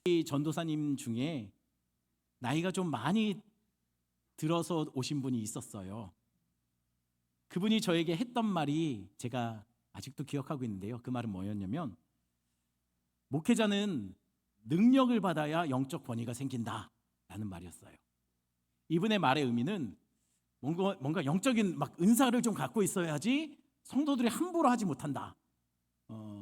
이 전도사님 중에 나이가 좀 많이 들어서 오신 분이 있었어요. 그분이 저에게 했던 말이 제가 아직도 기억하고 있는데요. 그 말은 뭐였냐면, 목회자는 능력을 받아야 영적 권위가 생긴다라는 말이었어요. 이분의 말의 의미는 뭔가 영적인 막 은사를 좀 갖고 있어야지 성도들이 함부로 하지 못한다.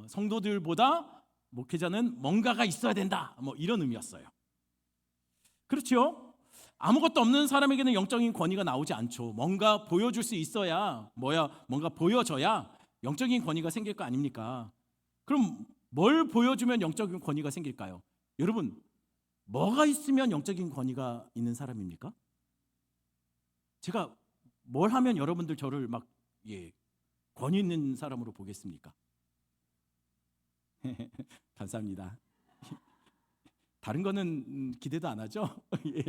성도들보다 목회자는 뭔가가 있어야 된다. 뭐 이런 의미였어요. 그렇죠? 아무것도 없는 사람에게는 영적인 권위가 나오지 않죠. 뭔가 보여줄 수 있어야 뭔가 보여져야 영적인 권위가 생길 거 아닙니까? 그럼 뭘 보여주면 영적인 권위가 생길까요? 여러분, 뭐가 있으면 영적인 권위가 있는 사람입니까? 제가 뭘 하면 여러분들 저를 막 권위 있는 사람으로 보겠습니까? 감사합니다. 다른 거는 기대도 안 하죠? 예.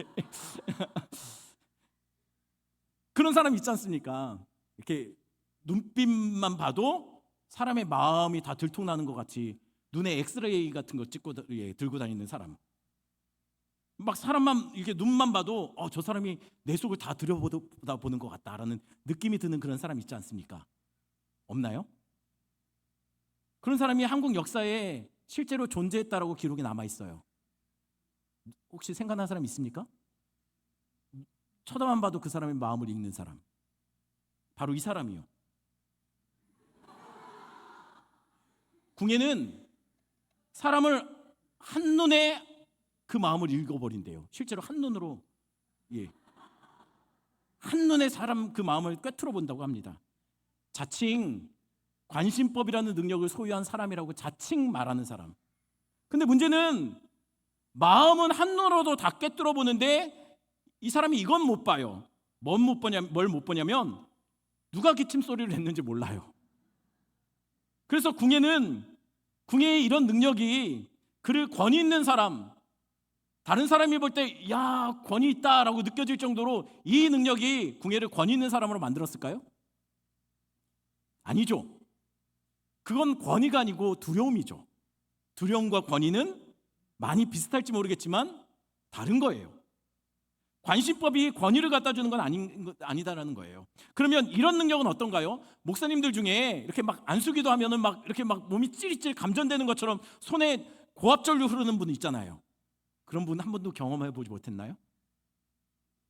그런 사람 있지 않습니까? 이렇게 눈빛만 봐도 사람의 마음이 다 들통나는 것 같이 눈에 엑스레이 같은 거 찍고 들고 다니는 사람. 막 사람만 이렇게 눈만 봐도 저 사람이 내 속을 다 들여다보는 것 같다라는 느낌이 드는 그런 사람 있지 않습니까? 없나요? 그런 사람이 한국 역사에 실제로 존재했다라고 기록이 남아 있어요. 혹시 생각나는 사람 있습니까? 쳐다만 봐도 그 사람의 마음을 읽는 사람. 바로 이 사람이요. 궁예는 사람을 한눈에 그 마음을 읽어버린대요. 실제로 한눈으로, 한눈에 사람 그 마음을 꿰뚫어 본다고 합니다. 자칭 관심법이라는 능력을 소유한 사람이라고 자칭 말하는 사람. 근데 문제는 마음은 한눈으로도 다 꿰뚫어 보는데 이 사람이 이건 못 봐요. 뭘 못 보냐면 누가 기침 소리를 냈는지 몰라요. 그래서 궁예의 이런 능력이 그를 권위 있는 사람, 다른 사람이 볼 때 야 권위 있다라고 느껴질 정도로 이 능력이 궁예를 권위 있는 사람으로 만들었을까요? 아니죠. 그건 권위가 아니고 두려움이죠. 두려움과 권위는 많이 비슷할지 모르겠지만 다른 거예요. 관심법이 권위를 갖다 주는 건 아니다라는 거예요. 그러면 이런 능력은 어떤가요? 목사님들 중에 이렇게 막 안수기도 하면은 막 이렇게 막 몸이 찌릿찌릿 감전되는 것처럼 손에 고압전류 흐르는 분 있잖아요. 그런 분 한 번도 경험해 보지 못했나요?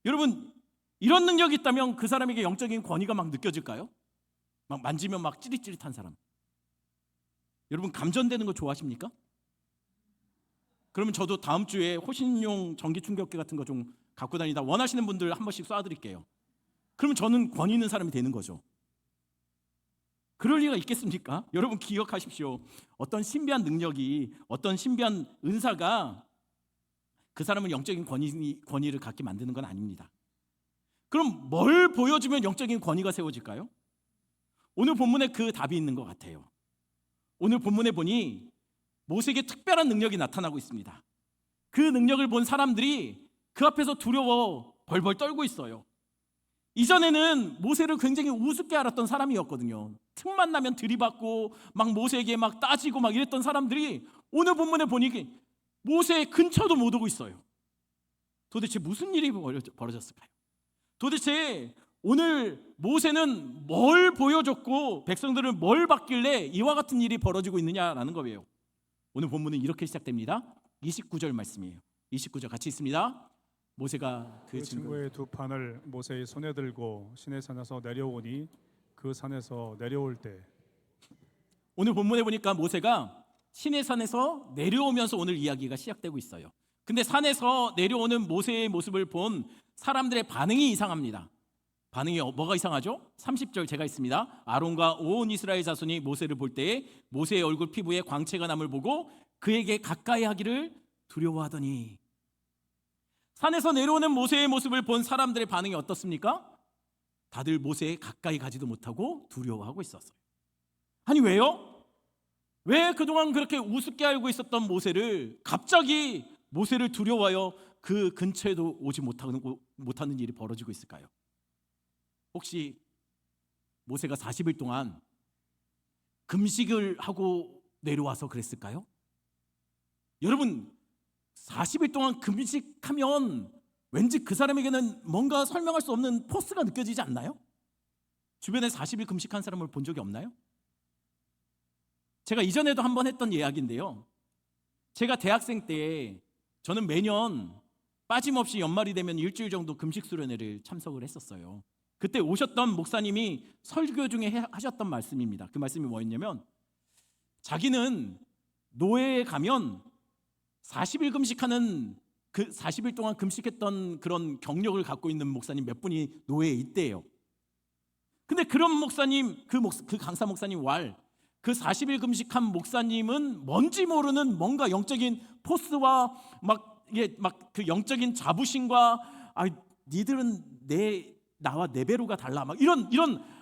여러분, 이런 능력이 있다면 그 사람에게 영적인 권위가 막 느껴질까요? 막 만지면 막 찌릿찌릿한 사람. 여러분, 감전되는 거 좋아하십니까? 그러면 저도 다음 주에 호신용 전기 충격기 같은 거 좀 갖고 다니다 원하시는 분들 한 번씩 쏴드릴게요. 그러면 저는 권위 있는 사람이 되는 거죠. 그럴 리가 있겠습니까? 여러분 기억하십시오. 어떤 신비한 능력이, 어떤 신비한 은사가 그 사람을 영적인 권위를 갖게 만드는 건 아닙니다. 그럼 뭘 보여주면 영적인 권위가 세워질까요? 오늘 본문에 그 답이 있는 것 같아요. 오늘 본문에 보니 모세에게 특별한 능력이 나타나고 있습니다. 그 능력을 본 사람들이 그 앞에서 두려워 벌벌 떨고 있어요. 이전에는 모세를 굉장히 우습게 알았던 사람이었거든요. 틈만 나면 들이받고 막 모세에게 막 따지고 막 이랬던 사람들이 오늘 본문에 보니 모세의 근처도 못 오고 있어요. 도대체 무슨 일이 벌어졌을까요? 도대체 오늘 모세는 뭘 보여줬고 백성들은 뭘 받길래 이와 같은 일이 벌어지고 있느냐라는 거예요. 오늘 본문은 이렇게 시작됩니다. 29절 말씀이에요. 29절 같이 있습니다. 모세가 그 친구의 두 판을 모세의 손에 들고 시내산에서 내려오니 그 산에서 내려올 때, 오늘 본문에 보니까 모세가 시내산에서 내려오면서 오늘 이야기가 시작되고 있어요. 근데 산에서 내려오는 모세의 모습을 본 사람들의 반응이 이상합니다. 반응이 뭐가 이상하죠? 30절 제가 있습니다. 아론과 온 이스라엘 자손이 모세를 볼 때에 모세의 얼굴 피부에 광채가 남을 보고 그에게 가까이 하기를 두려워하더니. 산에서 내려오는 모세의 모습을 본 사람들의 반응이 어떻습니까? 다들 모세에 가까이 가지도 못하고 두려워하고 있었어요. 아니 왜요? 왜 그동안 그렇게 우습게 알고 있었던 모세를 갑자기 모세를 두려워하여 그 근처에도 오지 못하는 일이 벌어지고 있을까요? 혹시 모세가 40일 동안 금식을 하고 내려와서 그랬을까요? 여러분, 40일 동안 금식하면 왠지 그 사람에게는 뭔가 설명할 수 없는 포스가 느껴지지 않나요? 주변에 40일 금식한 사람을 본 적이 없나요? 제가 이전에도 한번 했던 이야기인데요. 제가 대학생 때 저는 매년 빠짐없이 연말이 되면 일주일 정도 금식 수련회를 참석을 했었어요. 그때 오셨던 목사님이 설교 중에 하셨던 말씀입니다. 그 말씀이 뭐였냐면 자기는 노예에 가면 40일 금식하는 그 40일 동안 금식했던 그런 경력을 갖고 있는 목사님 몇 분이 노예에 있대요. 근데 그런 목사님, 그 강사 목사님 그 40일 금식한 목사님은 뭔지 모르는 뭔가 영적인 포스와 막 그 영적인 자부심과 니들은 나와 네 배로가 달라 막 이런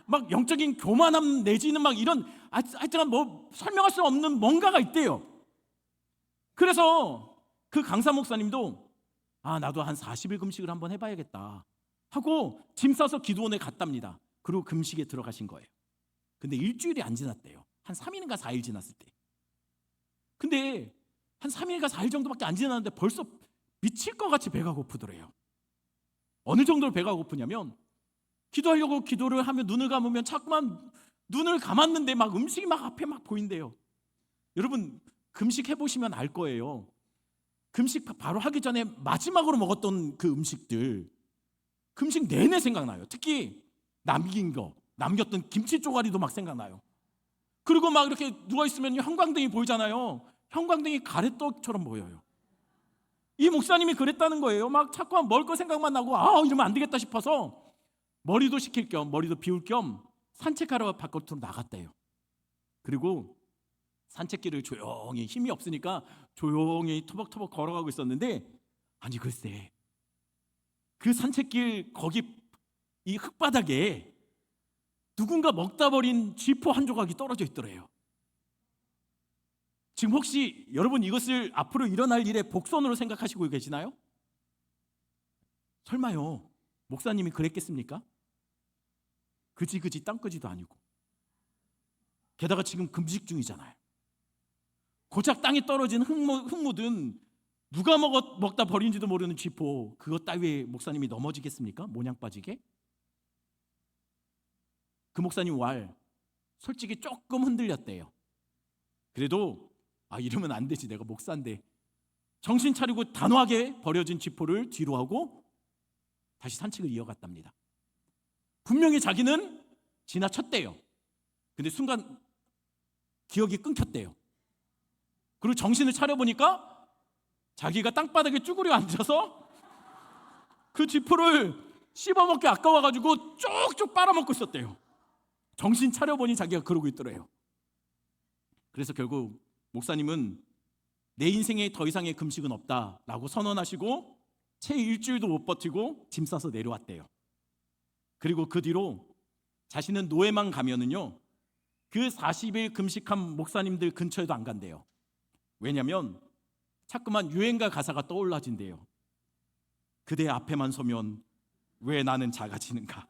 막 영적인 교만함 내지는 막 이런 하여튼 뭐 설명할 수 없는 뭔가가 있대요. 그래서 그 강사 목사님도 나도 한 40일 금식을 한번 해봐야겠다 하고 짐 싸서 기도원에 갔답니다. 그리고 금식에 들어가신 거예요. 근데 일주일이 안 지났대요. 한 3일인가 4일 지났을 때. 근데 한 3일인가 4일 정도밖에 안 지났는데 벌써 미칠 것 같이 배가 고프더래요. 어느 정도로 배가 고프냐면 기도하려고 기도를 하면 눈을 감으면 자꾸만 눈을 감았는데 막 음식이 막 앞에 막 보인대요. 여러분 금식 해보시면 알 거예요. 금식 바로 하기 전에 마지막으로 먹었던 그 음식들 금식 내내 생각나요. 특히 남겼던 김치 쪼가리도 막 생각나요. 그리고 막 이렇게 누워있으면 형광등이 보이잖아요. 형광등이 가래떡처럼 보여요. 이 목사님이 그랬다는 거예요. 막 자꾸 먹을 거 생각만 나고 이러면 안 되겠다 싶어서 머리도 식힐 겸 머리도 비울 겸 산책하러 바깥으로 나갔대요. 그리고 산책길을 조용히 힘이 없으니까 조용히 터벅터벅 걸어가고 있었는데 글쎄 그 산책길 거기 이 흙바닥에 누군가 먹다 버린 쥐포 한 조각이 떨어져 있더래요. 지금 혹시 여러분 이것을 앞으로 일어날 일의 복선으로 생각하시고 계시나요? 설마요 목사님이 그랬겠습니까? 그지 땅끄지도 아니고 게다가 지금 금식 중이잖아요. 고작 땅에 떨어진 흙묻은 누가 먹다 버린지도 모르는 쥐포 그것 따위에 목사님이 넘어지겠습니까? 모냥 빠지게? 그 목사님 솔직히 조금 흔들렸대요. 그래도 이러면 안 되지 내가 목사인데 정신 차리고 단호하게 버려진 쥐포를 뒤로 하고 다시 산책을 이어갔답니다. 분명히 자기는 지나쳤대요. 근데 순간 기억이 끊겼대요. 그리고 정신을 차려보니까 자기가 땅바닥에 쭈그려 앉아서 그 쥐포를 씹어먹기 아까워가지고 쭉쭉 빨아먹고 있었대요. 정신 차려보니 자기가 그러고 있더래요. 그래서 결국 목사님은 내 인생에 더 이상의 금식은 없다라고 선언하시고 채 일주일도 못 버티고 짐 싸서 내려왔대요. 그리고 그 뒤로 자신은 노예만 가면은요 그 40일 금식한 목사님들 근처에도 안 간대요. 왜냐면 자꾸만 유행가 가사가 떠올라진대요. 그대 앞에만 서면 왜 나는 작아지는가.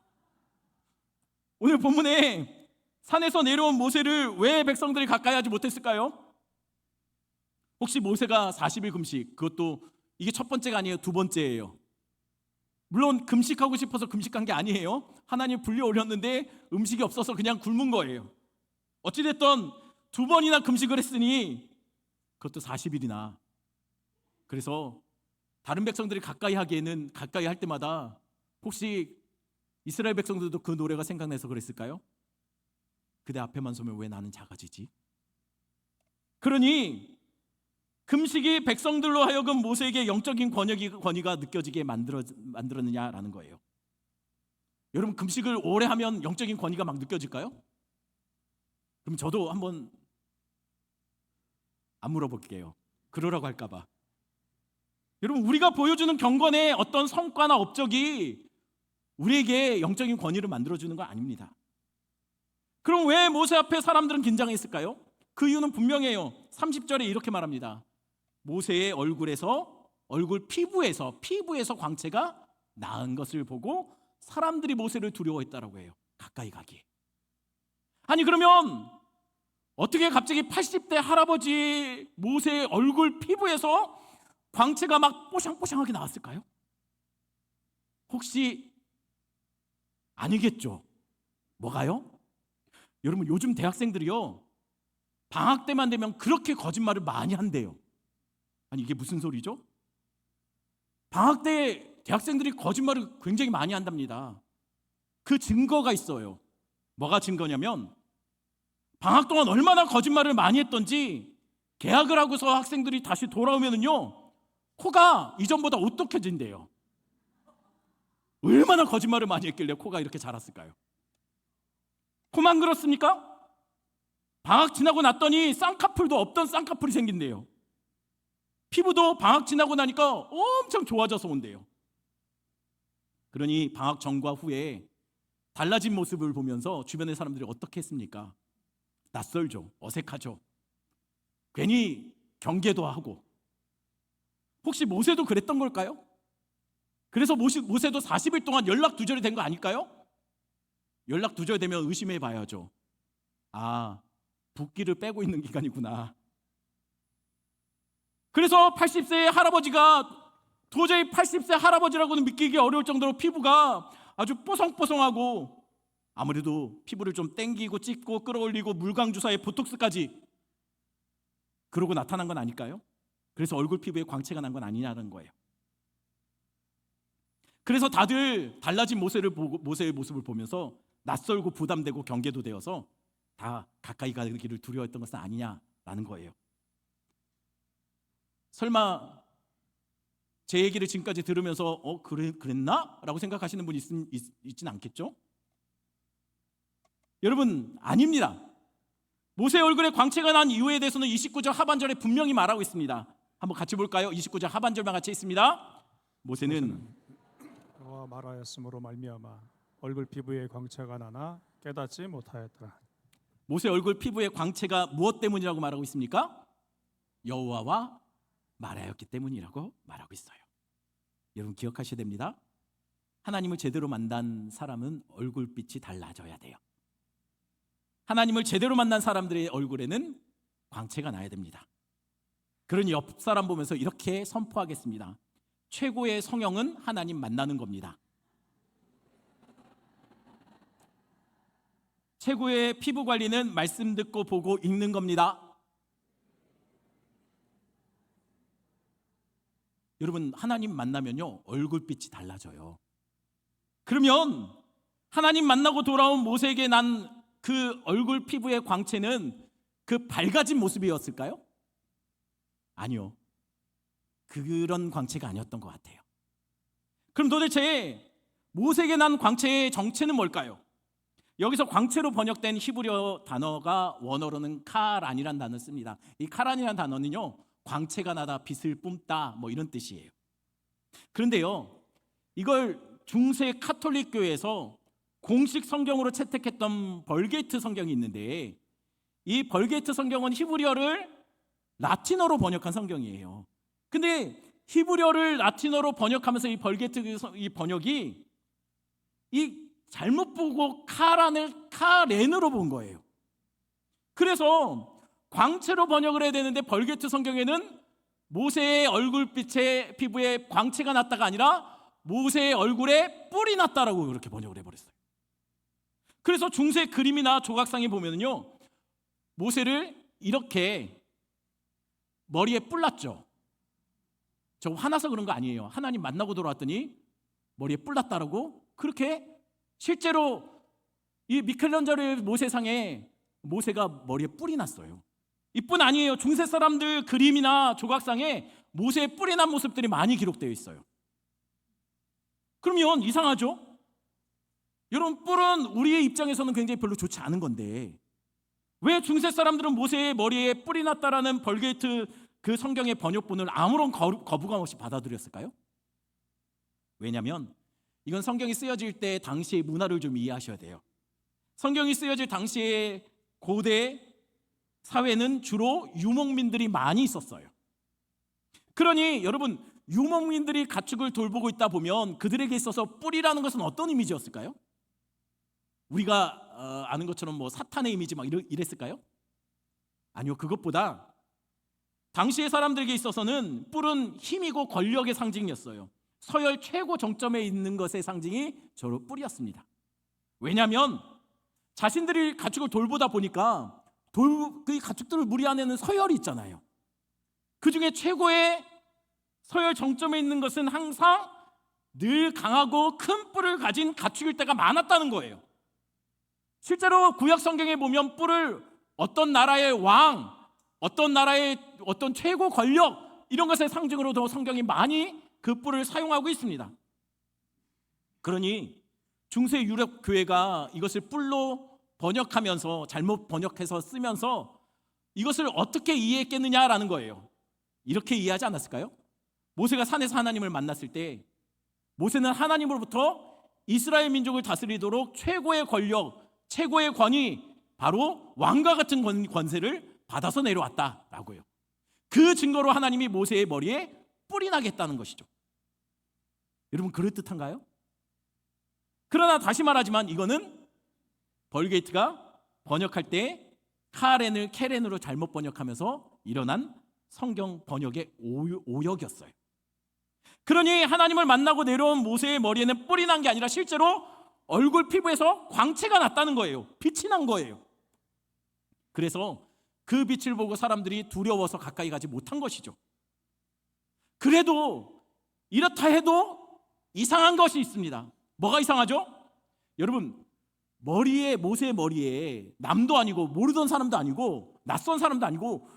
오늘 본문에 산에서 내려온 모세를 왜 백성들이 가까이 하지 못했을까요? 혹시 모세가 40일 금식, 그것도 이게 첫 번째가 아니에요, 두 번째예요. 물론 금식하고 싶어서 금식한 게 아니에요. 하나님 불려올렸는데 음식이 없어서 그냥 굶은 거예요. 어찌됐든 두 번이나 금식을 했으니 그것도 40일이나. 그래서 다른 백성들이 가까이 하기에는 가까이 할 때마다 혹시 이스라엘 백성들도 그 노래가 생각나서 그랬을까요? 그대 앞에만 서면 왜 나는 작아지지? 그러니 금식이 백성들로 하여금 모세에게 영적인 권위가 느껴지게 만들었느냐라는 거예요. 여러분 금식을 오래 하면 영적인 권위가 막 느껴질까요? 그럼 저도 한번 안 물어볼게요. 그러라고 할까봐. 여러분 우리가 보여주는 경건의 어떤 성과나 업적이 우리에게 영적인 권위를 만들어주는 거 아닙니다. 그럼 왜 모세 앞에 사람들은 긴장했을까요? 그 이유는 분명해요. 30절에 이렇게 말합니다. 모세의 얼굴 피부에서 광채가 나은 것을 보고 사람들이 모세를 두려워했다라고 해요. 가까이 가기에. 아니 그러면 어떻게 갑자기 80대 할아버지 모세의 얼굴 피부에서 광채가 막 뽀샹뽀샹하게 나왔을까요? 혹시 아니겠죠. 뭐가요? 여러분, 요즘 대학생들이요, 방학 때만 되면 그렇게 거짓말을 많이 한대요. 아니, 이게 무슨 소리죠? 방학 때 대학생들이 거짓말을 굉장히 많이 한답니다. 그 증거가 있어요. 뭐가 증거냐면, 방학 동안 얼마나 거짓말을 많이 했던지 개학을 하고서 학생들이 다시 돌아오면은요, 코가 이전보다 오똑해진대요. 얼마나 거짓말을 많이 했길래 코가 이렇게 자랐을까요? 코만 그렇습니까? 방학 지나고 났더니 쌍꺼풀도 없던 쌍꺼풀이 생긴대요. 피부도 방학 지나고 나니까 엄청 좋아져서 온대요. 그러니 방학 전과 후에 달라진 모습을 보면서 주변의 사람들이 어떻게 했습니까? 낯설죠. 어색하죠. 괜히 경계도 하고. 혹시 모세도 그랬던 걸까요? 그래서 모세도 40일 동안 연락 두절이 된 거 아닐까요? 연락 두절 되면 의심해 봐야죠. 아, 붓기를 빼고 있는 기간이구나. 그래서 80세의 할아버지가 도저히 80세 할아버지라고는 믿기기 어려울 정도로 피부가 아주 뽀송뽀송하고, 아무래도 피부를 좀 땡기고 찢고 끌어올리고 물광 주사에 보톡스까지, 그러고 나타난 건 아닐까요? 그래서 얼굴 피부에 광채가 난 건 아니냐는 거예요. 그래서 다들 달라진 모세의 모습을 보면서 낯설고 부담되고 경계도 되어서 다 가까이 가기를 두려워했던 것은 아니냐라는 거예요. 설마 제 얘기를 지금까지 들으면서 그랬나? 라고 생각하시는 분이 있진 않겠죠? 여러분, 아닙니다. 모세의 얼굴에 광채가 난 이유에 대해서는 29절 하반절에 분명히 말하고 있습니다. 한번 같이 볼까요? 29절 하반절만 같이 있습니다. 모세는 그와 말하였으므로 말미암아 얼굴 피부에 광채가 나나 깨닫지 못하였더라. 모세 얼굴 피부의 광채가 무엇 때문이라고 말하고 있습니까? 여호와와 말하였기 때문이라고 말하고 있어요. 여러분, 기억하셔야 됩니다. 하나님을 제대로 만난 사람은 얼굴빛이 달라져야 돼요. 하나님을 제대로 만난 사람들의 얼굴에는 광채가 나야 됩니다. 그러니 옆 사람 보면서 이렇게 선포하겠습니다. 최고의 성형은 하나님 만나는 겁니다. 최고의 피부 관리는 말씀 듣고 보고 읽는 겁니다. 여러분, 하나님 만나면요, 얼굴빛이 달라져요. 그러면 하나님 만나고 돌아온 모세에게 난 그 얼굴 피부의 광채는 그 밝아진 모습이었을까요? 아니요. 그런 광채가 아니었던 것 같아요. 그럼 도대체 모세에게 난 광채의 정체는 뭘까요? 여기서 광채로 번역된 히브리어 단어가 원어로는 카란이라는 단어를 씁니다. 이 카란이라는 단어는요, 광채가 나다, 빛을 뿜다, 뭐 이런 뜻이에요. 그런데요, 이걸 중세 카톨릭 교회에서 공식 성경으로 채택했던 벌게이트 성경이 있는데, 이 벌게이트 성경은 히브리어를 라틴어로 번역한 성경이에요. 근데 히브리어를 라틴어로 번역하면서 이 벌게이트 이 번역이 잘못 보고 카란을 카렌으로 본 거예요. 그래서 광채로 번역을 해야 되는데 벌게이트 성경에는 모세의 얼굴빛의 피부에 광채가 났다가 아니라 모세의 얼굴에 뿔이 났다라고 그렇게 번역을 해버렸어요. 그래서 중세 그림이나 조각상에 보면요, 모세를 이렇게 머리에 뿔 났죠. 저 화나서 그런 거 아니에요. 하나님 만나고 돌아왔더니 머리에 뿔 났다라고, 그렇게 실제로 이 미켈란젤로의 모세상에 모세가 머리에 뿔이 났어요. 이뿐 아니에요. 중세 사람들 그림이나 조각상에 모세의 뿔이 난 모습들이 많이 기록되어 있어요. 그러면 이상하죠? 여러분, 뿔은 우리의 입장에서는 굉장히 별로 좋지 않은 건데 왜 중세 사람들은 모세의 머리에 뿔이 났다라는 벌게이트 그 성경의 번역본을 아무런 거부감 없이 받아들였을까요? 왜냐하면 이건 성경이 쓰여질 때 당시의 문화를 좀 이해하셔야 돼요. 성경이 쓰여질 당시의 고대 사회는 주로 유목민들이 많이 있었어요. 그러니 여러분, 유목민들이 가축을 돌보고 있다 보면 그들에게 있어서 뿔이라는 것은 어떤 이미지였을까요? 우리가 아는 것처럼 뭐 사탄의 이미지 막 이랬을까요? 아니요. 그것보다 당시의 사람들에게 있어서는 뿔은 힘이고 권력의 상징이었어요. 서열 최고 정점에 있는 것의 상징이 저로 뿔이었습니다. 왜냐하면 자신들이 가축을 돌보다 보니까 그 가축들을 무리하는 서열이 있잖아요. 그 중에 최고의 서열 정점에 있는 것은 항상 늘 강하고 큰 뿔을 가진 가축일 때가 많았다는 거예요. 실제로 구약 성경에 보면 뿔을 어떤 나라의 왕, 어떤 나라의 어떤 최고 권력 이런 것의 상징으로도 성경이 많이 그 뿔을 사용하고 있습니다. 그러니 중세 유럽 교회가 이것을 뿔로 번역하면서 잘못 번역해서 쓰면서 이것을 어떻게 이해했겠느냐라는 거예요. 이렇게 이해하지 않았을까요? 모세가 산에서 하나님을 만났을 때 모세는 하나님으로부터 이스라엘 민족을 다스리도록 최고의 권력, 최고의 권위, 바로 왕과 같은 권세를 받아서 내려왔다라고요. 그 증거로 하나님이 모세의 머리에 뿔이 나게 했다는 것이죠. 여러분 그럴듯한가요? 그러나 다시 말하지만 이거는 벌게이트가 번역할 때 카렌을 케렌으로 잘못 번역하면서 일어난 성경 번역의 오역이었어요. 그러니 하나님을 만나고 내려온 모세의 머리에는 뿔이 난 게 아니라 실제로 얼굴 피부에서 광채가 났다는 거예요. 빛이 난 거예요. 그래서 그 빛을 보고 사람들이 두려워서 가까이 가지 못한 것이죠. 그래도 이렇다 해도 이상한 것이 있습니다. 뭐가 이상하죠? 여러분 모세의 머리에 남도 아니고 모르던 사람도 아니고 낯선 사람도 아니고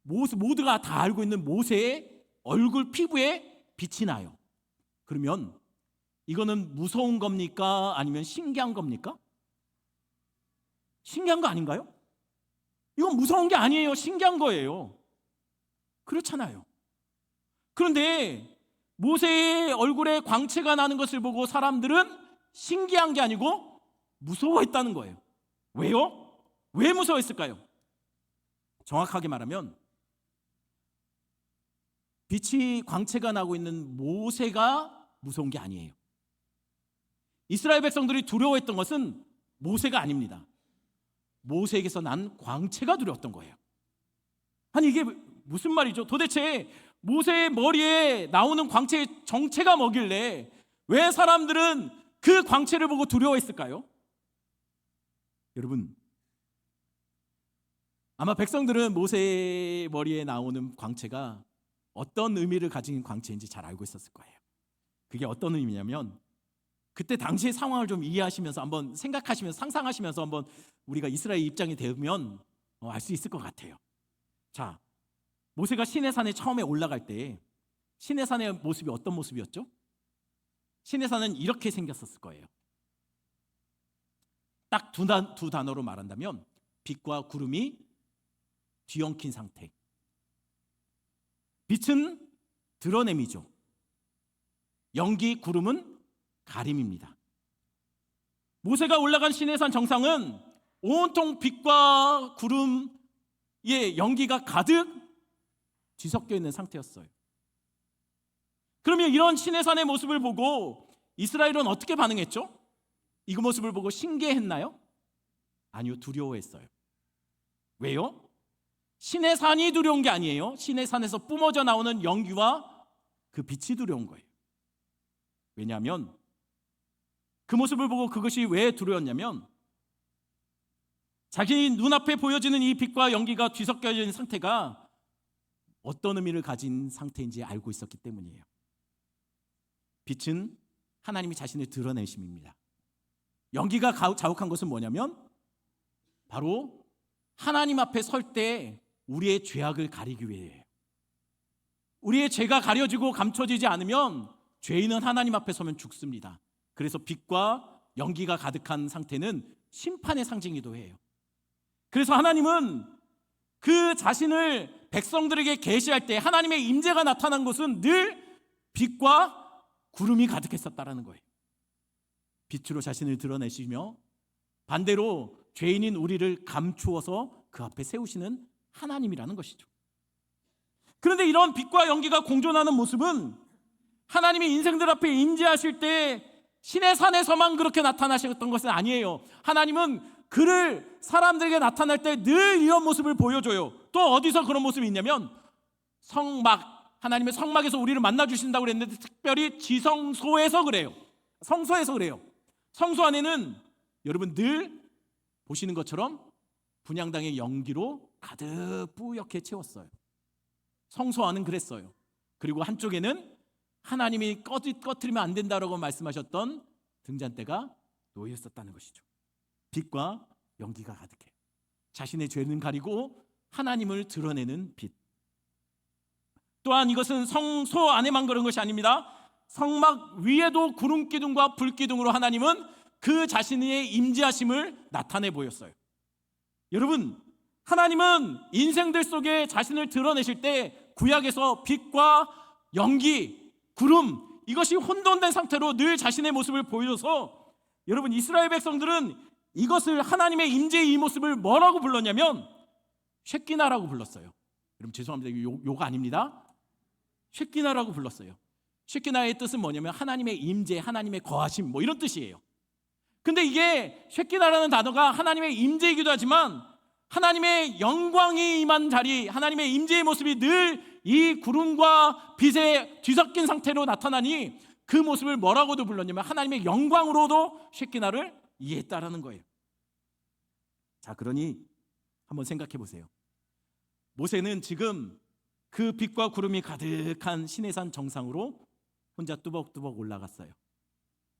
모두가 다 알고 있는 모세의 얼굴 피부에 빛이 나요. 그러면 이거는 무서운 겁니까? 아니면 신기한 겁니까? 신기한 거 아닌가요? 이건 무서운 게 아니에요. 신기한 거예요. 그렇잖아요. 그런데 모세의 얼굴에 광채가 나는 것을 보고 사람들은 신기한 게 아니고 무서워했다는 거예요. 왜요? 왜 무서워했을까요? 정확하게 말하면 빛이 광채가 나고 있는 모세가 무서운 게 아니에요. 이스라엘 백성들이 두려워했던 것은 모세가 아닙니다. 모세에게서 난 광채가 두려웠던 거예요. 아니 이게 무슨 말이죠? 도대체 모세의 머리에 나오는 광채의 정체가 뭐길래 왜 사람들은 그 광채를 보고 두려워했을까요? 여러분 아마 백성들은 모세의 머리에 나오는 광채가 어떤 의미를 가진 광채인지 잘 알고 있었을 거예요. 그게 어떤 의미냐면 그때 당시의 상황을 좀 이해하시면서 한번 생각하시면서 상상하시면서 한번 우리가 이스라엘 입장이 되면 알 수 있을 것 같아요. 자, 모세가 시내산에 처음에 올라갈 때 시내산의 모습이 어떤 모습이었죠? 시내산은 이렇게 생겼었을 거예요. 딱 두 단어로 말한다면 빛과 구름이 뒤엉킨 상태. 빛은 드러냄이죠. 연기, 구름은 가림입니다. 모세가 올라간 시내산 정상은 온통 빛과 구름의 연기가 가득 뒤섞여 있는 상태였어요. 그러면 이런 시내산의 모습을 보고 이스라엘은 어떻게 반응했죠? 이 모습을 보고 신기했나요? 아니요, 두려워했어요. 왜요? 시내산이 두려운 게 아니에요. 시내산에서 뿜어져 나오는 연기와 그 빛이 두려운 거예요. 왜냐하면 그 모습을 보고 그것이 왜 두려웠냐면 자기 눈앞에 보여지는 이 빛과 연기가 뒤섞여져 있는 상태가 어떤 의미를 가진 상태인지 알고 있었기 때문이에요. 빛은 하나님이 자신을 드러내심입니다. 연기가 자욱한 것은 뭐냐면 바로 하나님 앞에 설 때 우리의 죄악을 가리기 위해요. 우리의 죄가 가려지고 감춰지지 않으면 죄인은 하나님 앞에 서면 죽습니다. 그래서 빛과 연기가 가득한 상태는 심판의 상징이기도 해요. 그래서 하나님은 그 자신을 백성들에게 계시할 때 하나님의 임재가 나타난 곳은 늘 빛과 구름이 가득했었다라는 거예요. 빛으로 자신을 드러내시며 반대로 죄인인 우리를 감추어서 그 앞에 세우시는 하나님이라는 것이죠. 그런데 이런 빛과 연기가 공존하는 모습은 하나님이 인생들 앞에 임재하실 때 시내산에서만 그렇게 나타나셨던 것은 아니에요. 하나님은 그를 사람들에게 나타날 때 늘 이런 모습을 보여줘요. 또 어디서 그런 모습이 있냐면 하나님의 성막에서 우리를 만나 주신다고 그랬는데 특별히 지성소에서 그래요. 성소에서 그래요. 성소 안에는 여러분 늘 보시는 것처럼 분향당의 연기로 가득 뿌옇게 채웠어요. 성소 안은 그랬어요. 그리고 한쪽에는 하나님이 꺼트리면 안 된다라고 말씀하셨던 등잔대가 놓여 있었다는 것이죠. 빛과 연기가 가득해. 자신의 죄는 가리고 하나님을 드러내는 빛. 또한 이것은 성소 안에만 그런 것이 아닙니다. 성막 위에도 구름 기둥과 불 기둥으로 하나님은 그 자신의 임재하심을 나타내 보였어요. 여러분, 하나님은 인생들 속에 자신을 드러내실 때 구약에서 빛과 연기, 구름, 이것이 혼돈된 상태로 늘 자신의 모습을 보여줘서 여러분, 이스라엘 백성들은 이것을 하나님의 임재의 이 모습을 뭐라고 불렀냐면 쉐키나라고 불렀어요. 여러분 죄송합니다. 이거 요가 아닙니다. 쉐키나라고 불렀어요. 쉐키나의 뜻은 뭐냐면 하나님의 임재, 하나님의 거하심 뭐 이런 뜻이에요. 근데 이게 쉐키나라는 단어가 하나님의 임재이기도 하지만 하나님의 영광이 임한 자리, 하나님의 임재의 모습이 늘 이 구름과 빛에 뒤섞인 상태로 나타나니 그 모습을 뭐라고도 불렀냐면 하나님의 영광으로도 쉐키나를 이해했다라는 거예요. 자, 그러니 한번 생각해 보세요. 모세는 지금 그 빛과 구름이 가득한 시내산 정상으로 혼자 뚜벅뚜벅 올라갔어요.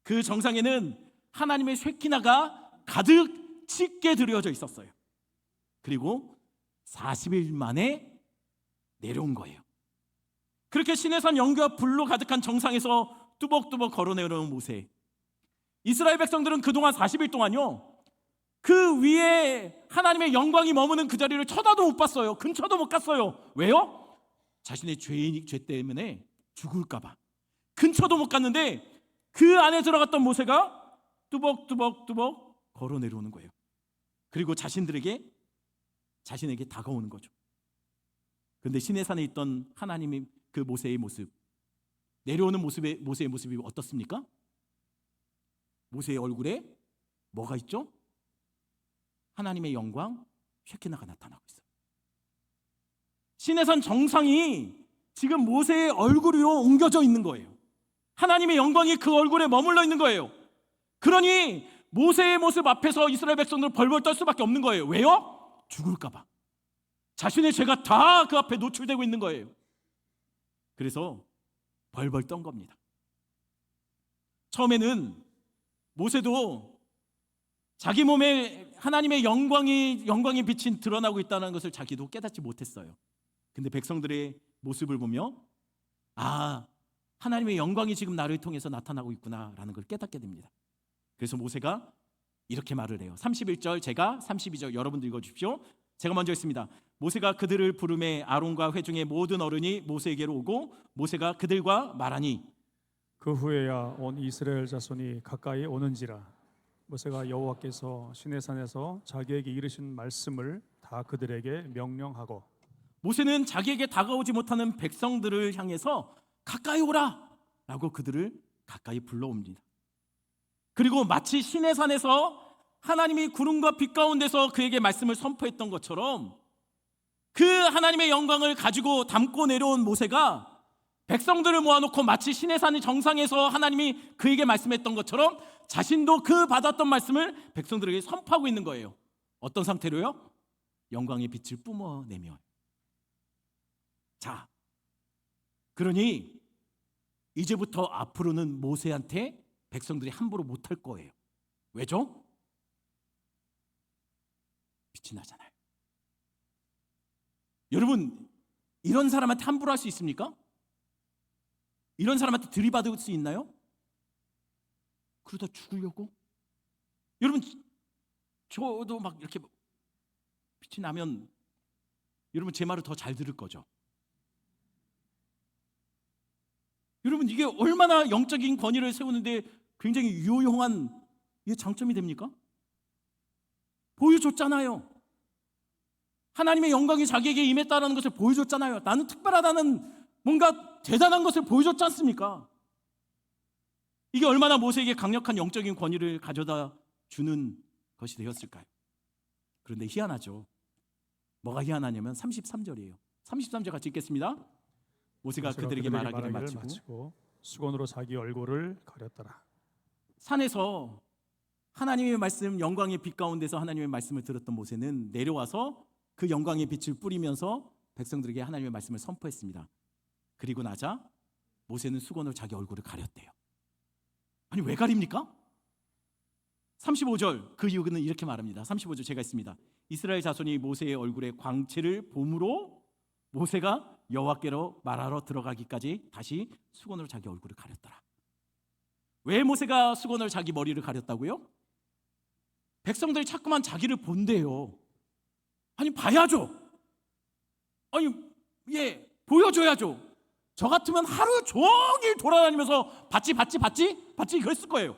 그 정상에는 하나님의 쉐키나가 가득 짙게 드려져 있었어요. 그리고 40일 만에 내려온 거예요. 그렇게 시내산 연기와 불로 가득한 정상에서 뚜벅뚜벅 걸어 내려온 모세. 이스라엘 백성들은 그동안 40일 동안요, 그 위에 하나님의 영광이 머무는 그 자리를 쳐다도 못 봤어요. 근처도 못 갔어요. 왜요? 자신의 죄 때문에 죽을까 봐 근처도 못 갔는데 그 안에 들어갔던 모세가 뚜벅뚜벅 걸어 내려오는 거예요. 그리고 자신에게 다가오는 거죠. 그런데 시내산에 있던 하나님의 그 모세의 모습, 내려오는 모세의 모습이 어떻습니까? 모세의 얼굴에 뭐가 있죠? 하나님의 영광, 쉐키나가 나타나고 있어요. 시내산 정상이 지금 모세의 얼굴 위로 옮겨져 있는 거예요. 하나님의 영광이 그 얼굴에 머물러 있는 거예요. 그러니 모세의 모습 앞에서 이스라엘 백성들은 벌벌 떨 수밖에 없는 거예요. 왜요? 죽을까 봐. 자신의 죄가 다 그 앞에 노출되고 있는 거예요. 그래서 벌벌 떤 겁니다. 처음에는 모세도 자기 몸에 하나님의 영광이 빛이 드러나고 있다는 것을 자기도 깨닫지 못했어요. 근데 백성들의 모습을 보며 하나님의 영광이 지금 나를 통해서 나타나고 있구나라는 걸 깨닫게 됩니다. 그래서 모세가 이렇게 말을 해요. 31절, 제가 32절 여러분들 읽어주십시오. 제가 먼저 읽습니다. 모세가 그들을 부르매 아론과 회중의 모든 어른이 모세에게로 오고 모세가 그들과 말하니 그 후에야 온 이스라엘 자손이 가까이 오는지라. 모세가 여호와께서 시내산에서 자기에게 이르신 말씀을 다 그들에게 명령하고. 모세는 자기에게 다가오지 못하는 백성들을 향해서 가까이 오라 라고 그들을 가까이 불러옵니다. 그리고 마치 시내산에서 하나님이 구름과 빛 가운데서 그에게 말씀을 선포했던 것처럼 그 하나님의 영광을 가지고 담고 내려온 모세가 백성들을 모아놓고 마치 시내산 정상에서 하나님이 그에게 말씀했던 것처럼 자신도 그 받았던 말씀을 백성들에게 선포하고 있는 거예요. 어떤 상태로요? 영광의 빛을 뿜어내며. 자, 그러니 이제부터 앞으로는 모세한테 백성들이 함부로 못할 거예요. 왜죠? 빛이 나잖아요. 여러분, 이런 사람한테 함부로 할 수 있습니까? 이런 사람한테 들이받을 수 있나요? 그러다 죽으려고? 여러분, 저도 막 이렇게 빛이 나면 여러분 제 말을 더 잘 들을 거죠. 여러분, 이게 얼마나 영적인 권위를 세우는데 굉장히 유용한 장점이 됩니까? 보여줬잖아요. 하나님의 영광이 자기에게 임했다는 것을 보여줬잖아요. 나는 특별하다는 뭔가 대단한 것을 보여줬지 않습니까? 이게 얼마나 모세에게 강력한 영적인 권위를 가져다 주는 것이 되었을까요? 그런데 희한하죠. 뭐가 희한하냐면 33절이에요. 33절 같이 읽겠습니다. 모세가 그들에게 말하기를 마치고 수건으로 자기 얼굴을 가렸더라. 산에서 하나님의 말씀, 영광의 빛 가운데서 하나님의 말씀을 들었던 모세는 내려와서 그 영광의 빛을 뿌리면서 백성들에게 하나님의 말씀을 선포했습니다. 그리고 나자 모세는 수건으로 자기 얼굴을 가렸대요. 아니 왜 가립니까? 35절 그 이유는 이렇게 말합니다. 35절 제가 있습니다. 이스라엘 자손이 모세의 얼굴에 광채를 봄으로 모세가 여호와께로 말하러 들어가기까지 다시 수건으로 자기 얼굴을 가렸더라. 왜 모세가 수건으로 자기 머리를 가렸다고요? 백성들이 자꾸만 자기를 본대요. 아니 봐야죠. 아니 보여줘야죠. 저 같으면 하루 종일 돌아다니면서 봤지 그랬을 거예요.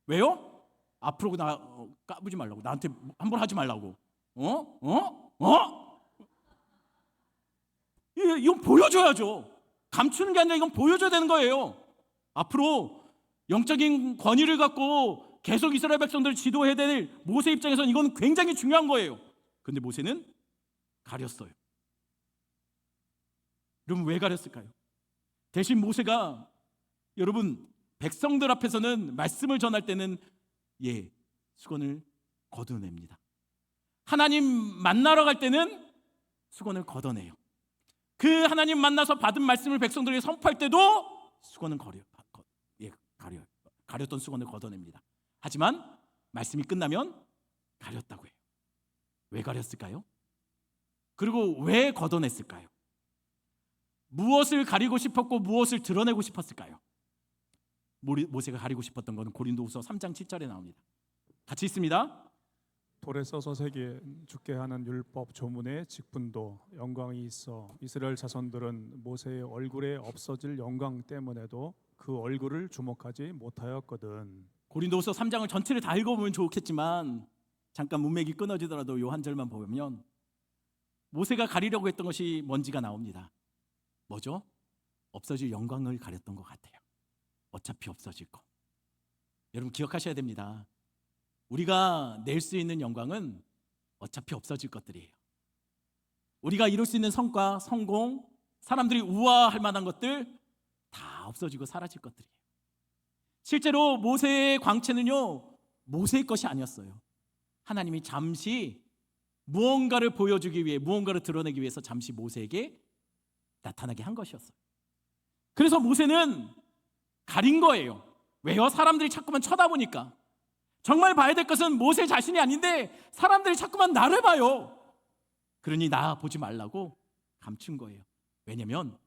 왜요? 앞으로 나 까부지 말라고, 나한테 함부로 하지 말라고. 이건 보여줘야죠. 감추는 게 아니라 이건 보여줘야 되는 거예요. 앞으로 영적인 권위를 갖고 계속 이스라엘 백성들을 지도해야 될 모세 입장에서는 이건 굉장히 중요한 거예요. 그런데 모세는 가렸어요. 여러분 왜 가렸을까요? 대신 모세가 여러분 백성들 앞에서는 말씀을 전할 때는 수건을 걷어냅니다. 하나님 만나러 갈 때는 수건을 걷어내요. 그 하나님 만나서 받은 말씀을 백성들에게 선포할 때도 수건은 가렸던 수건을 걷어냅니다. 하지만 말씀이 끝나면 가렸다고 해요. 왜 가렸을까요? 그리고 왜 걷어냈을까요? 무엇을 가리고 싶었고 무엇을 드러내고 싶었을까요? 모세가 가리고 싶었던 것은 고린도후서 3장 7절에 나옵니다. 같이 있습니다. 돌에 써서 새기에 죽게 하는 율법 조문의 직분도 영광이 있어 이스라엘 자손들은 모세의 얼굴에 없어질 영광 때문에도 그 얼굴을 주목하지 못하였거든. 고린도후서 3장을 전체를 다 읽어보면 좋겠지만 잠깐 문맥이 끊어지더라도 요 한 절만 보면 모세가 가리려고 했던 것이 뭔지가 나옵니다. 뭐죠? 없어질 영광을 가렸던 것 같아요. 어차피 없어질 거. 여러분 기억하셔야 됩니다. 우리가 낼 수 있는 영광은 어차피 없어질 것들이에요. 우리가 이룰 수 있는 성과, 성공, 사람들이 우아할 만한 것들 다 없어지고 사라질 것들이에요. 실제로 모세의 광채는요, 모세의 것이 아니었어요. 하나님이 잠시 무언가를 보여주기 위해, 무언가를 드러내기 위해서 잠시 모세에게 나타나게 한 것이었어요. 그래서 모세는 가린 거예요. 왜요? 사람들이 자꾸만 쳐다보니까. 정말 봐야 될 것은 모세 자신이 아닌데 사람들이 자꾸만 나를 봐요. 그러니 나 보지 말라고 감춘 거예요. 왜냐면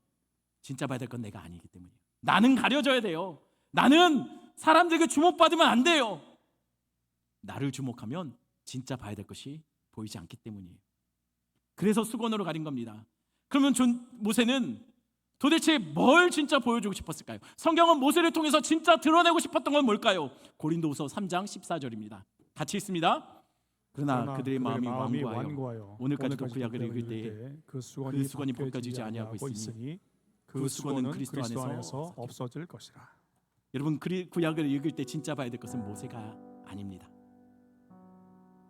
진짜 봐야 될 건 내가 아니기 때문이에요. 나는 가려져야 돼요. 나는 사람들에게 주목받으면 안 돼요. 나를 주목하면 진짜 봐야 될 것이 보이지 않기 때문이에요. 그래서 수건으로 가린 겁니다. 그러면 모세는 도대체 뭘 진짜 보여주고 싶었을까요? 성경은 모세를 통해서 진짜 드러내고 싶었던 건 뭘까요? 고린도후서 3장 14절입니다. 같이 읽습니다. 그러나 그들의 마음이 완고하여 오늘까지도 구약을 읽을 때에 그 수건이 벗겨지지 아니하고 있으니 그 수건은 그리스도 안에서 없어질 것이라. 여러분 구약을 읽을 때 진짜 봐야 될 것은 모세가 아닙니다.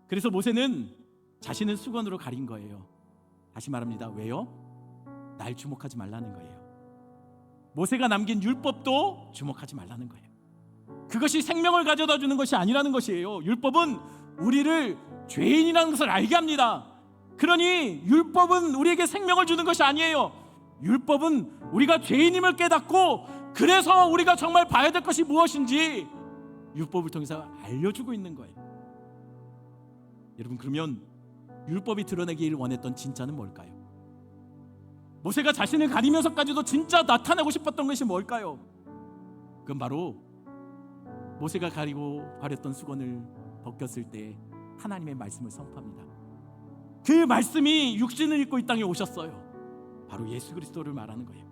그래서 모세는 자신을 수건으로 가린 거예요. 다시 말합니다. 왜요? 날 주목하지 말라는 거예요. 모세가 남긴 율법도 주목하지 말라는 거예요. 그것이 생명을 가져다 주는 것이 아니라는 것이에요. 율법은 우리를 죄인이라는 것을 알게 합니다. 그러니 율법은 우리에게 생명을 주는 것이 아니에요. 율법은 우리가 죄인임을 깨닫고 그래서 우리가 정말 봐야 될 것이 무엇인지 율법을 통해서 알려주고 있는 거예요. 여러분 그러면 율법이 드러내기를 원했던 진짜는 뭘까요? 모세가 자신을 가리면서까지도 진짜 나타내고 싶었던 것이 뭘까요? 그건 바로 모세가 가렸던 수건을 벗겼을 때 하나님의 말씀을 선포합니다. 그 말씀이 육신을 입고 이 땅에 오셨어요. 바로 예수 그리스도를 말하는 거예요.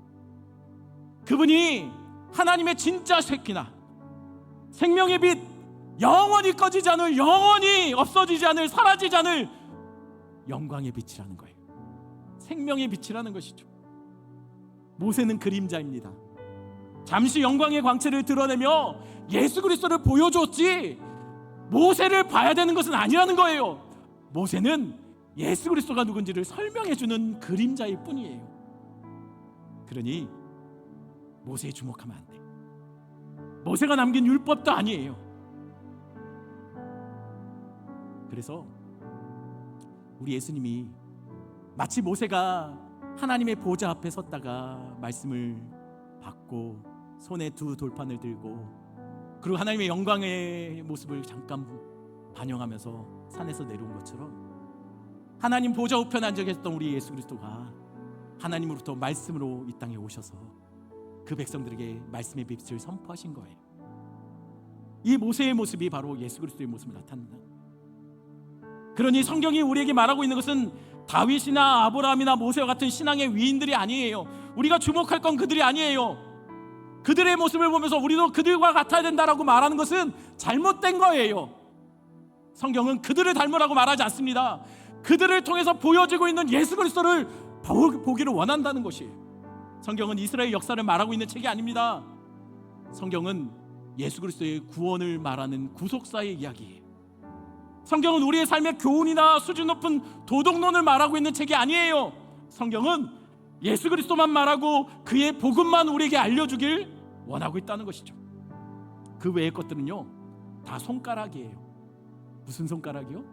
그분이 하나님의 진짜 새끼나 생명의 빛, 영원히 꺼지지 않을, 영원히 없어지지 않을, 사라지지 않을 영광의 빛이라는 거예요. 생명의 빛이라는 것이죠. 모세는 그림자입니다. 잠시 영광의 광채를 드러내며 예수 그리스도를 보여줬지 모세를 봐야 되는 것은 아니라는 거예요. 모세는 예수 그리스도가 누군지를 설명해 주는 그림자일 뿐이에요. 그러니 모세에 주목하면 안 돼. 모세가 남긴 율법도 아니에요. 그래서 우리 예수님이 마치 모세가 하나님의 보좌 앞에 섰다가 말씀을 받고 손에 두 돌판을 들고 그리고 하나님의 영광의 모습을 잠깐 반영하면서 산에서 내려온 것처럼 하나님 보좌 우편에 앉아 계셨던 우리 예수 그리스도가 하나님으로부터 말씀으로 이 땅에 오셔서 그 백성들에게 말씀의 빛을 선포하신 거예요. 이 모세의 모습이 바로 예수 그리스도의 모습을 나타낸다. 그러니 성경이 우리에게 말하고 있는 것은 다윗이나 아브라함이나 모세와 같은 신앙의 위인들이 아니에요. 우리가 주목할 건 그들이 아니에요. 그들의 모습을 보면서 우리도 그들과 같아야 된다라고 말하는 것은 잘못된 거예요. 성경은 그들을 닮으라고 말하지 않습니다. 그들을 통해서 보여지고 있는 예수 그리스도를 보기를 원한다는 것이에요. 성경은 이스라엘 역사를 말하고 있는 책이 아닙니다. 성경은 예수 그리스도의 구원을 말하는 구속사의 이야기예요. 성경은 우리의 삶의 교훈이나 수준 높은 도덕론을 말하고 있는 책이 아니에요. 성경은 예수 그리스도만 말하고 그의 복음만 우리에게 알려주길 원하고 있다는 것이죠. 그 외의 것들은요 다 손가락이에요. 무슨 손가락이요?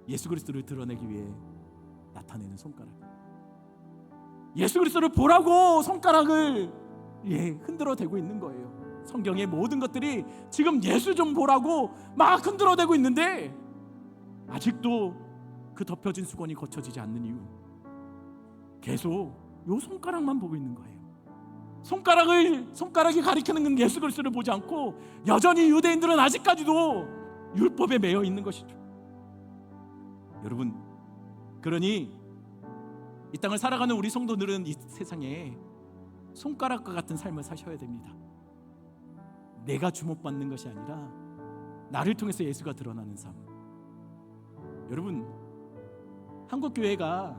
예수 그리스도를 드러내기 위해 나타내는 손가락. 예수 그리스도를 보라고 손가락을 흔들어 대고 있는 거예요. 성경의 모든 것들이 지금 예수 좀 보라고 막 흔들어 대고 있는데 아직도 그 덮여진 수건이 거쳐지지 않는 이유, 계속 요 손가락만 보고 있는 거예요. 손가락이 가리키는 건 예수 그리스도를 보지 않고 여전히 유대인들은 아직까지도 율법에 매여 있는 것이죠. 여러분, 그러니 이 땅을 살아가는 우리 성도들은 이 세상에 손가락과 같은 삶을 사셔야 됩니다. 내가 주목받는 것이 아니라 나를 통해서 예수가 드러나는 삶. 여러분, 한국교회가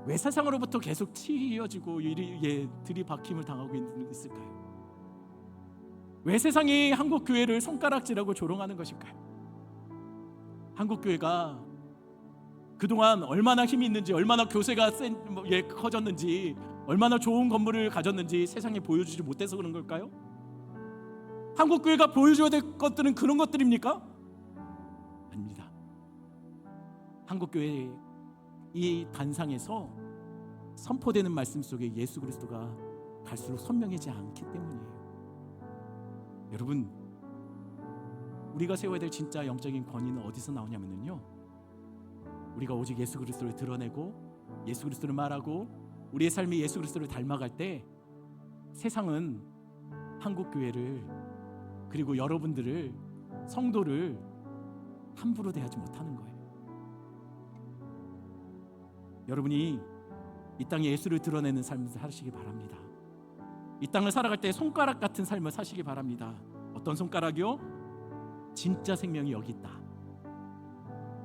왜 세상으로부터 계속 치이어지고 들이박힘을 당하고 있을까요? 왜 세상이 한국교회를 손가락질하고 조롱하는 것일까요? 한국교회가 그동안 얼마나 힘이 있는지, 얼마나 교세가 커졌는지, 얼마나 좋은 건물을 가졌는지 세상에 보여주지 못해서 그런 걸까요? 한국교회가 보여줘야 될 것들은 그런 것들입니까? 아닙니다. 한국교회 이 단상에서 선포되는 말씀 속에 예수 그리스도가 갈수록 선명해지지 않기 때문이에요. 여러분, 우리가 세워야 될 진짜 영적인 권위는 어디서 나오냐면요, 우리가 오직 예수 그리스도를 드러내고 예수 그리스도를 말하고 우리의 삶이 예수 그리스도를 닮아갈 때 세상은 한국교회를, 그리고 여러분들을, 성도를 함부로 대하지 못하는 거예요. 여러분이 이 땅에 예수를 드러내는 삶을 사시기 바랍니다. 이 땅을 살아갈 때 손가락 같은 삶을 사시기 바랍니다. 어떤 손가락이요? 진짜 생명이 여기 있다,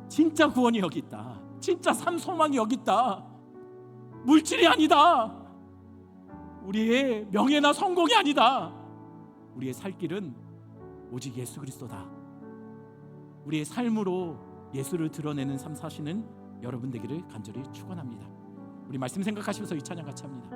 진짜 구원이 여기 있다, 진짜 삶 소망이 여기 있다, 물질이 아니다, 우리의 명예나 성공이 아니다, 우리의 살 길은 오직 예수 그리스도다. 우리의 삶으로 예수를 드러내는 삶 사시는 여러분 되기를 간절히 축원합니다. 우리 말씀 생각하시면서 이 찬양 같이 합니다.